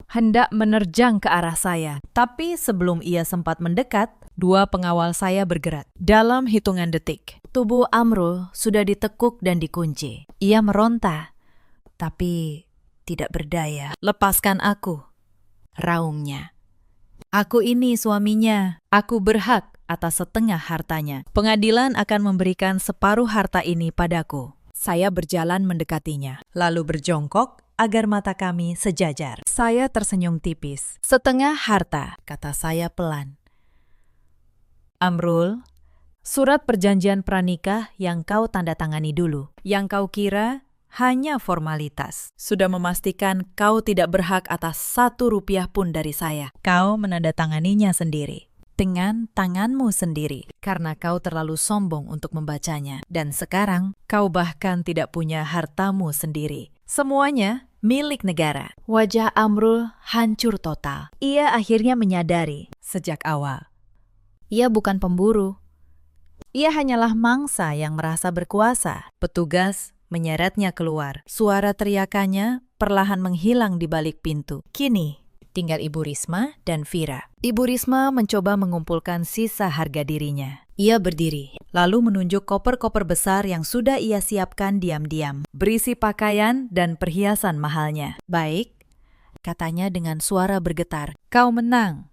A: hendak menerjang ke arah saya. Tapi sebelum ia sempat mendekat, 2 pengawal saya bergerak. Dalam hitungan detik, tubuh Amrul sudah ditekuk dan dikunci. Ia meronta, tapi tidak berdaya. Lepaskan aku, raungnya. Aku ini suaminya. Aku berhak atas setengah hartanya. Pengadilan akan memberikan separuh harta ini padaku. Saya berjalan mendekatinya, lalu berjongkok agar mata kami sejajar. Saya tersenyum tipis. Setengah harta, kata saya pelan. Amrul, surat perjanjian pranikah yang kau tanda tangani dulu, yang kau kira hanya formalitas, sudah memastikan kau tidak berhak atas 1 rupiah pun dari saya. Kau menandatanganinya sendiri, dengan tanganmu sendiri, karena kau terlalu sombong untuk membacanya. Dan sekarang, kau bahkan tidak punya hartamu sendiri. Semuanya milik negara. Wajah Amrul hancur total. Ia akhirnya menyadari sejak awal. Ia bukan pemburu. Ia hanyalah mangsa yang merasa berkuasa. Petugas menyeretnya keluar. Suara teriakannya perlahan menghilang di balik pintu. Kini, tinggal Ibu Risma dan Vira. Ibu Risma mencoba mengumpulkan sisa harga dirinya. Ia berdiri, lalu menunjuk koper-koper besar yang sudah ia siapkan diam-diam, berisi pakaian dan perhiasan mahalnya. Baik, katanya dengan suara bergetar. Kau menang.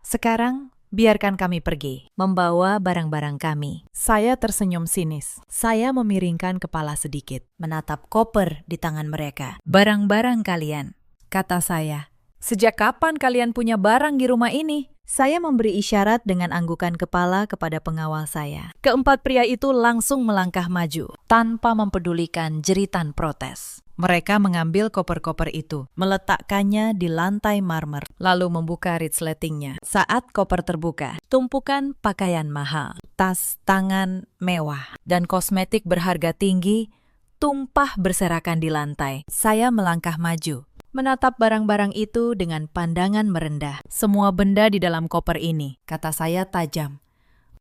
A: Sekarang, biarkan kami pergi, membawa barang-barang kami. Saya tersenyum sinis. Saya memiringkan kepala sedikit, menatap koper di tangan mereka. Barang-barang kalian, kata saya. Sejak kapan kalian punya barang di rumah ini? Saya memberi isyarat dengan anggukan kepala kepada pengawal saya. Keempat pria itu langsung melangkah maju, tanpa mempedulikan jeritan protes. Mereka mengambil koper-koper itu, meletakkannya di lantai marmer, lalu membuka resletingnya. Saat koper terbuka, tumpukan pakaian mahal, tas tangan mewah, dan kosmetik berharga tinggi tumpah berserakan di lantai. Saya melangkah maju, menatap barang-barang itu dengan pandangan merendah. Semua benda di dalam koper ini, kata saya tajam,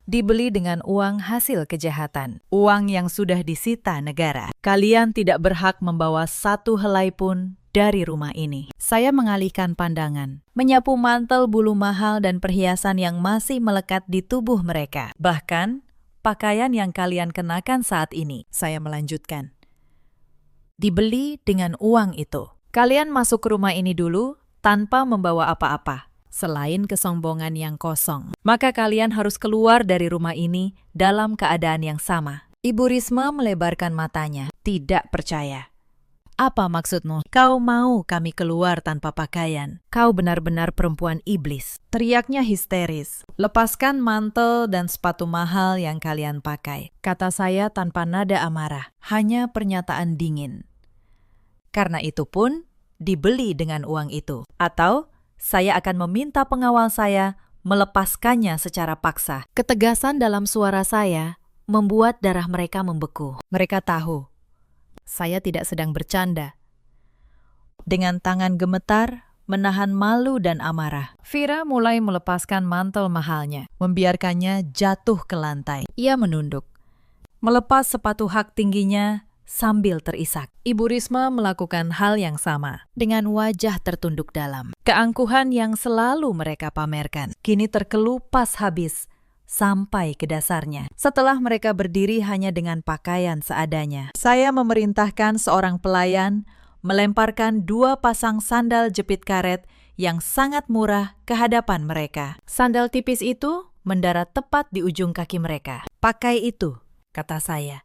A: dibeli dengan uang hasil kejahatan, uang yang sudah disita negara. Kalian tidak berhak membawa 1 helai pun dari rumah ini. Saya mengalihkan pandangan, menyapu mantel bulu mahal dan perhiasan yang masih melekat di tubuh mereka. Bahkan, pakaian yang kalian kenakan saat ini, saya melanjutkan, dibeli dengan uang itu. Kalian masuk ke rumah ini dulu tanpa membawa apa-apa, selain kesombongan yang kosong. Maka kalian harus keluar dari rumah ini dalam keadaan yang sama. Ibu Risma melebarkan matanya, tidak percaya. Apa maksudmu? Kau mau kami keluar tanpa pakaian? Kau benar-benar perempuan iblis. Teriaknya histeris. Lepaskan mantel dan sepatu mahal yang kalian pakai, kata saya tanpa nada amarah, hanya pernyataan dingin. Karena itu pun, dibeli dengan uang itu. Atau saya akan meminta pengawal saya melepaskannya secara paksa. Ketegasan dalam suara saya membuat darah mereka membeku. Mereka tahu saya tidak sedang bercanda. Dengan tangan gemetar, menahan malu dan amarah, Vira mulai melepaskan mantel mahalnya, membiarkannya jatuh ke lantai. Ia menunduk, melepas sepatu hak tingginya sambil terisak. Ibu Risma melakukan hal yang sama, dengan wajah tertunduk dalam. Keangkuhan yang selalu mereka pamerkan, kini terkelupas habis sampai ke dasarnya. Setelah mereka berdiri hanya dengan pakaian seadanya, saya memerintahkan seorang pelayan melemparkan 2 pasang sandal jepit karet yang sangat murah ke hadapan mereka. Sandal tipis itu mendarat tepat di ujung kaki mereka. "Pakai itu," kata saya.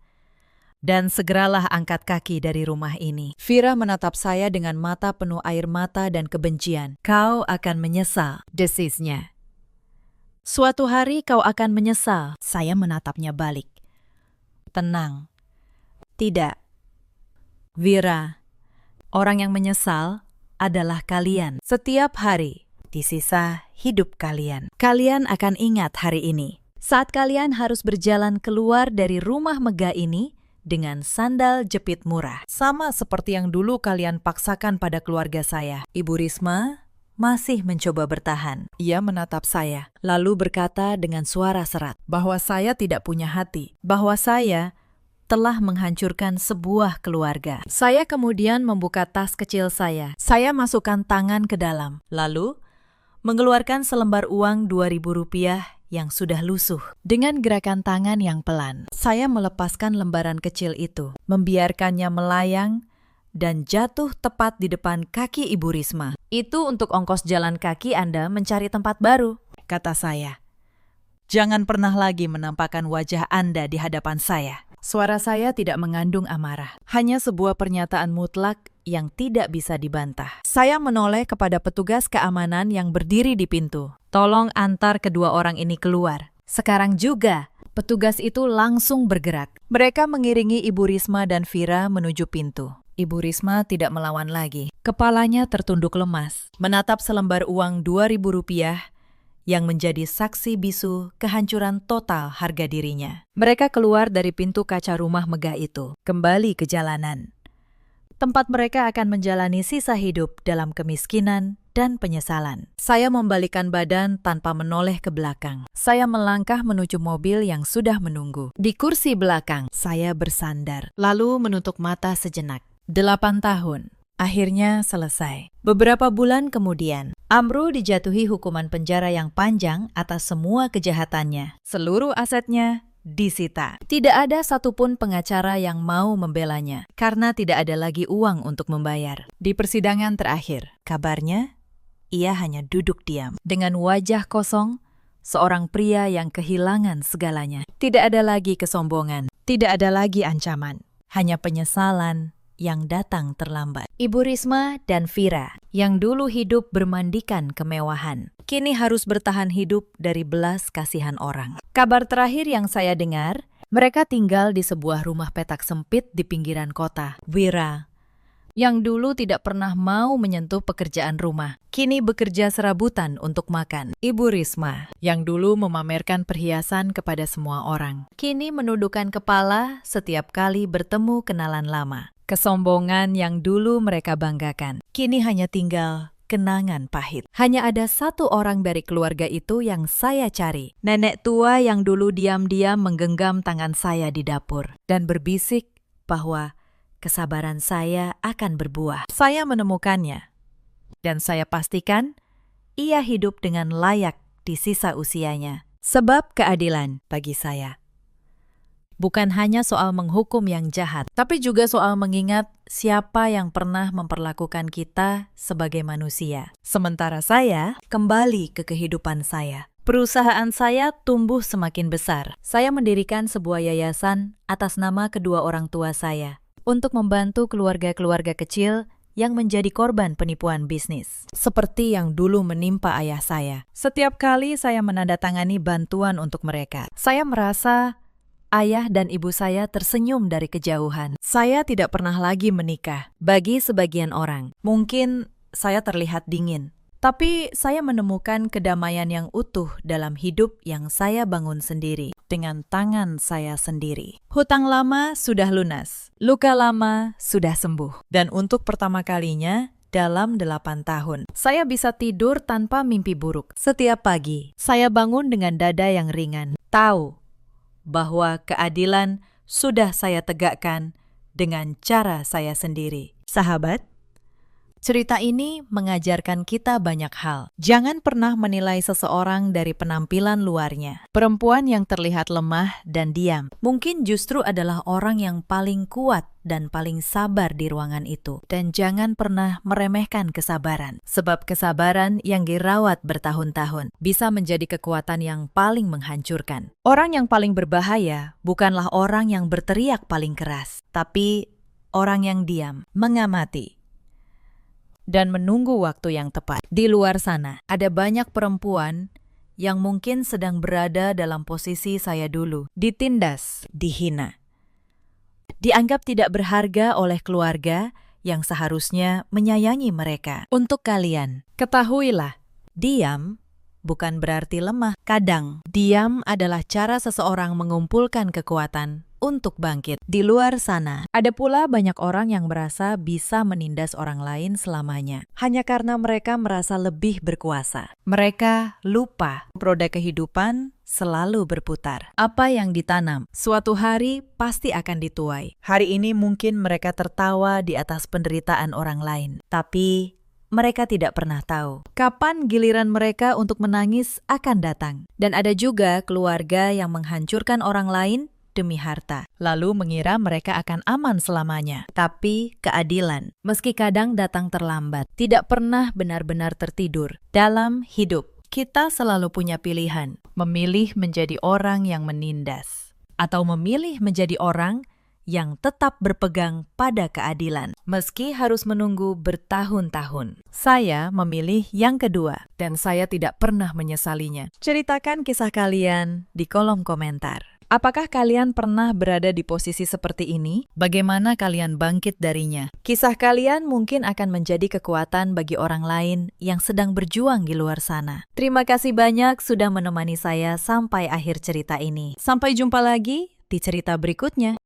A: "Dan segeralah angkat kaki dari rumah ini." Vira menatap saya dengan mata penuh air mata dan kebencian. "Kau akan menyesal," desisnya. "Suatu hari kau akan menyesal." Saya menatapnya balik. "Tenang. Tidak. Vira, orang yang menyesal adalah kalian. Setiap hari di sisa hidup kalian. Kalian akan ingat hari ini. Saat kalian harus berjalan keluar dari rumah megah ini dengan sandal jepit murah. Sama seperti yang dulu kalian paksakan pada keluarga saya." Ibu Risma masih mencoba bertahan. Ia menatap saya, lalu berkata dengan suara serat bahwa saya tidak punya hati, bahwa saya telah menghancurkan sebuah keluarga. Saya kemudian membuka tas kecil saya. Saya masukkan tangan ke dalam, lalu mengeluarkan selembar uang Rp2.000 yang sudah lusuh. Dengan gerakan tangan yang pelan, saya melepaskan lembaran kecil itu, membiarkannya melayang dan jatuh tepat di depan kaki Ibu Risma. "Itu untuk ongkos jalan kaki Anda mencari tempat baru," kata saya. "Jangan pernah lagi menampakkan wajah Anda di hadapan saya." Suara saya tidak mengandung amarah, hanya sebuah pernyataan mutlak yang tidak bisa dibantah. Saya menoleh kepada petugas keamanan yang berdiri di pintu. "Tolong antar kedua orang ini keluar." Sekarang juga, petugas itu langsung bergerak. Mereka mengiringi Ibu Risma dan Vira menuju pintu. Ibu Risma tidak melawan lagi. Kepalanya tertunduk lemas, menatap selembar uang Rp2.000 yang menjadi saksi bisu kehancuran total harga dirinya. Mereka keluar dari pintu kaca rumah megah itu, kembali ke jalanan. Tempat mereka akan menjalani sisa hidup dalam kemiskinan dan penyesalan. Saya membalikkan badan tanpa menoleh ke belakang. Saya melangkah menuju mobil yang sudah menunggu. Di kursi belakang, saya bersandar, lalu menutup mata sejenak. 8 tahun. Akhirnya selesai. Beberapa bulan kemudian, Amru dijatuhi hukuman penjara yang panjang atas semua kejahatannya. Seluruh asetnya disita. Tidak ada satupun pengacara yang mau membelanya, karena tidak ada lagi uang untuk membayar. Di persidangan terakhir, kabarnya, ia hanya duduk diam. Dengan wajah kosong, seorang pria yang kehilangan segalanya. Tidak ada lagi kesombongan, tidak ada lagi ancaman, hanya penyesalan yang datang terlambat. Ibu Risma dan Vira, yang dulu hidup bermandikan kemewahan, kini harus bertahan hidup dari belas kasihan orang. Kabar terakhir yang saya dengar, mereka tinggal di sebuah rumah petak sempit di pinggiran kota. Vira, yang dulu tidak pernah mau menyentuh pekerjaan rumah, kini bekerja serabutan untuk makan. Ibu Risma, yang dulu memamerkan perhiasan kepada semua orang, kini menundukkan kepala setiap kali bertemu kenalan lama. Kesombongan yang dulu mereka banggakan, kini hanya tinggal kenangan pahit. Hanya ada satu orang dari keluarga itu yang saya cari. Nenek tua yang dulu diam-diam menggenggam tangan saya di dapur dan berbisik bahwa kesabaran saya akan berbuah. Saya menemukannya, dan saya pastikan ia hidup dengan layak di sisa usianya. Sebab keadilan bagi saya bukan hanya soal menghukum yang jahat, tapi juga soal mengingat siapa yang pernah memperlakukan kita sebagai manusia. Sementara saya kembali ke kehidupan saya. Perusahaan saya tumbuh semakin besar. Saya mendirikan sebuah yayasan atas nama kedua orang tua saya untuk membantu keluarga-keluarga kecil yang menjadi korban penipuan bisnis. Seperti yang dulu menimpa ayah saya. Setiap kali saya menandatangani bantuan untuk mereka, saya merasa ayah dan ibu saya tersenyum dari kejauhan. Saya tidak pernah lagi menikah. Bagi sebagian orang, mungkin saya terlihat dingin. Tapi saya menemukan kedamaian yang utuh dalam hidup yang saya bangun sendiri, dengan tangan saya sendiri. Hutang lama sudah lunas, luka lama sudah sembuh. Dan untuk pertama kalinya, dalam 8 tahun, saya bisa tidur tanpa mimpi buruk. Setiap pagi, saya bangun dengan dada yang ringan, tahu bahwa keadilan sudah saya tegakkan dengan cara saya sendiri. Sahabat, cerita ini mengajarkan kita banyak hal. Jangan pernah menilai seseorang dari penampilan luarnya. Perempuan yang terlihat lemah dan diam mungkin justru adalah orang yang paling kuat dan paling sabar di ruangan itu. Dan jangan pernah meremehkan kesabaran, sebab kesabaran yang dirawat bertahun-tahun bisa menjadi kekuatan yang paling menghancurkan. Orang yang paling berbahaya bukanlah orang yang berteriak paling keras, tapi orang yang diam, mengamati, dan menunggu waktu yang tepat. Di luar sana, ada banyak perempuan yang mungkin sedang berada dalam posisi saya dulu, ditindas, dihina, dianggap tidak berharga oleh keluarga yang seharusnya menyayangi mereka. Untuk kalian, ketahuilah, diam bukan berarti lemah. Kadang, diam adalah cara seseorang mengumpulkan kekuatan untuk bangkit. Di luar sana, ada pula banyak orang yang merasa bisa menindas orang lain selamanya, hanya karena mereka merasa lebih berkuasa. Mereka lupa roda kehidupan selalu berputar. Apa yang ditanam, suatu hari pasti akan dituai. Hari ini mungkin mereka tertawa di atas penderitaan orang lain, tapi mereka tidak pernah tahu kapan giliran mereka untuk menangis akan datang. Dan ada juga keluarga yang menghancurkan orang lain demi harta, lalu mengira mereka akan aman selamanya. Tapi keadilan, meski kadang datang terlambat, tidak pernah benar-benar tertidur. Dalam hidup, kita selalu punya pilihan, memilih menjadi orang yang menindas, atau memilih menjadi orang yang tetap berpegang pada keadilan, meski harus menunggu bertahun-tahun. Saya memilih yang kedua, dan saya tidak pernah menyesalinya. Ceritakan kisah kalian di kolom komentar. Apakah kalian pernah berada di posisi seperti ini? Bagaimana kalian bangkit darinya? Kisah kalian mungkin akan menjadi kekuatan bagi orang lain yang sedang berjuang di luar sana. Terima kasih banyak sudah menemani saya sampai akhir cerita ini. Sampai jumpa lagi di cerita berikutnya.